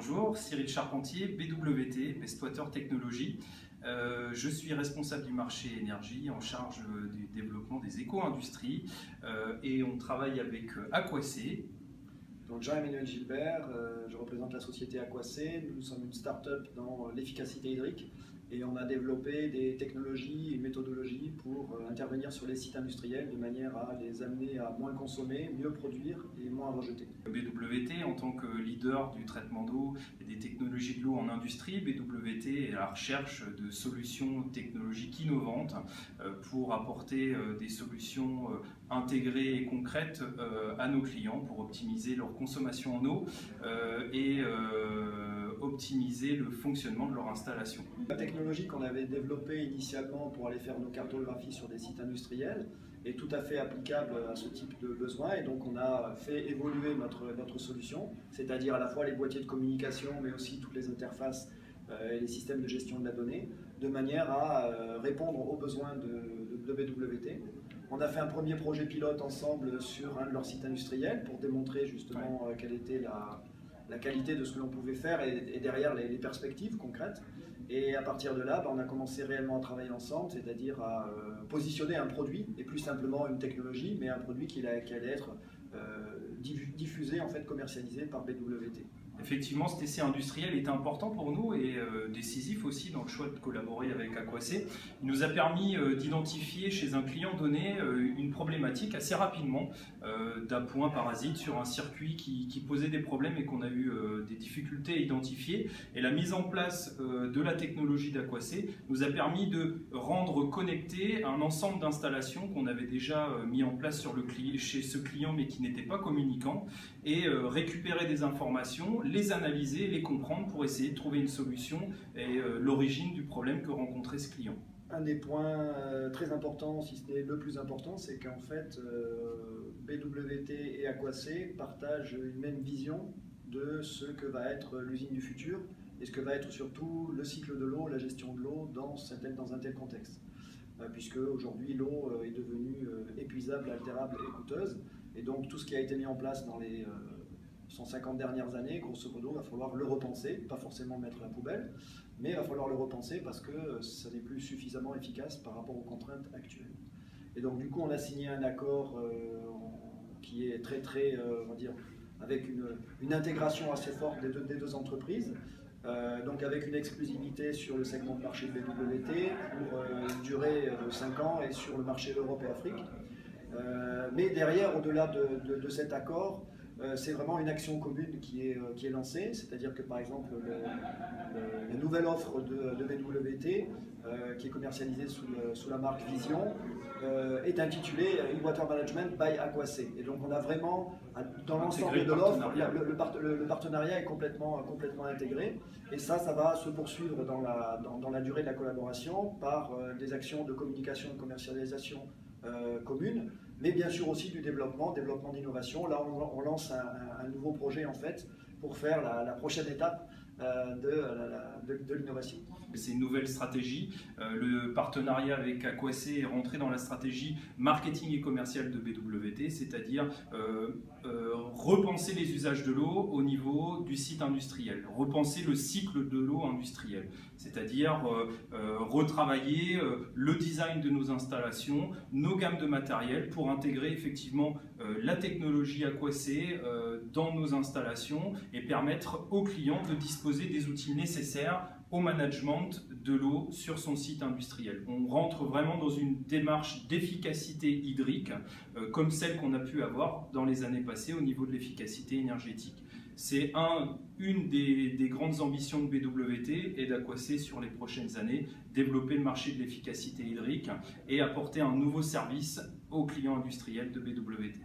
Bonjour, Cyril Charpentier, BWT, Best Water Technology. Je suis responsable du marché énergie en charge du développement des éco-industries et on travaille avec Aquacé. Donc Jean-Emmanuel Gilbert, je représente la société Aquacé. Nous sommes une start-up dans l'efficacité hydrique et on a développé des technologies et méthodologies pour intervenir sur les sites industriels de manière à les amener à moins consommer, mieux produire et moins rejeter. BWT, en tant que leader du traitement d'eau et des technologies de l'eau en industrie, BWT est à la recherche de solutions technologiques innovantes pour apporter des solutions intégrées et concrètes à nos clients pour optimiser leur consommation en eau et optimiser le fonctionnement de leur installation. La technologie qu'on avait développée initialement pour aller faire nos cartographies sur des sites industriels est tout à fait applicable à ce type de besoin et donc on a fait évoluer notre solution, c'est-à-dire à la fois les boîtiers de communication mais aussi toutes les interfaces et les systèmes de gestion de la donnée, de manière à répondre aux besoins de BWT. On a fait un premier projet pilote ensemble sur un de leurs sites industriels pour démontrer justement quelle était la qualité de ce que l'on pouvait faire et derrière les perspectives concrètes. Et à partir de là, on a commencé réellement à travailler ensemble, c'est-à-dire à positionner un produit, et plus simplement une technologie, mais un produit qui allait être diffusé, en fait, commercialisé par BWT. Effectivement, cet essai industriel était important pour nous et décisif aussi dans le choix de collaborer avec Aquacé. Il nous a permis d'identifier chez un client donné une problématique assez rapidement d'appoint parasite sur un circuit qui posait des problèmes et qu'on a eu des difficultés à identifier. Et la mise en place de la technologie d'Aquacé nous a permis de rendre connecté un ensemble d'installations qu'on avait déjà mis en place chez ce client mais qui n'était pas communicant et récupérer des informations, les analyser, les comprendre pour essayer de trouver une solution et l'origine du problème que rencontrait ce client. Un des points très importants, si ce n'est le plus important, c'est qu'en fait BWT et Aquacé partagent une même vision de ce que va être l'usine du futur et ce que va être surtout le cycle de l'eau, la gestion de l'eau dans un tel contexte. Puisque aujourd'hui l'eau est devenue épuisable, altérable et coûteuse. Et donc tout ce qui a été mis en place dans les 150 dernières années, grosso modo, il va falloir le repenser, pas forcément mettre à la poubelle, mais il va falloir le repenser parce que ça n'est plus suffisamment efficace par rapport aux contraintes actuelles. Et donc du coup on a signé un accord qui est on va dire, avec une intégration assez forte des deux entreprises. Donc avec une exclusivité sur le segment de marché de BWT pour une durée de 5 ans et sur le marché Europe et Afrique. Mais derrière, au-delà de cet accord, c'est vraiment une action commune qui est lancée, c'est-à-dire que par exemple la nouvelle offre de BWT qui est commercialisée sous la marque Vision est intitulée E-Water Management by Aquacé. Et donc on a vraiment, dans l'ensemble de l'offre, le partenariat est complètement intégré et ça va se poursuivre dans la durée de la collaboration par des actions de communication et de commercialisation communes, mais bien sûr aussi du développement d'innovation. Là, on lance un nouveau projet en fait pour faire la prochaine étape de l'innovation. C'est une nouvelle stratégie. Le partenariat avec Aquacé est rentré dans la stratégie marketing et commerciale de BWT, c'est-à-dire repenser les usages de l'eau au niveau du site industriel, repenser le cycle de l'eau industriel, c'est-à-dire retravailler le design de nos installations, nos gammes de matériel pour intégrer effectivement la technologie Aquacé dans nos installations et permettre aux clients de disposer des outils nécessaires au management de l'eau sur son site industriel. On rentre vraiment dans une démarche d'efficacité hydrique comme celle qu'on a pu avoir dans les années passées au niveau de l'efficacité énergétique. C'est une des grandes ambitions de BWT et d'Aquacé sur les prochaines années, développer le marché de l'efficacité hydrique et apporter un nouveau service aux clients industriels de BWT.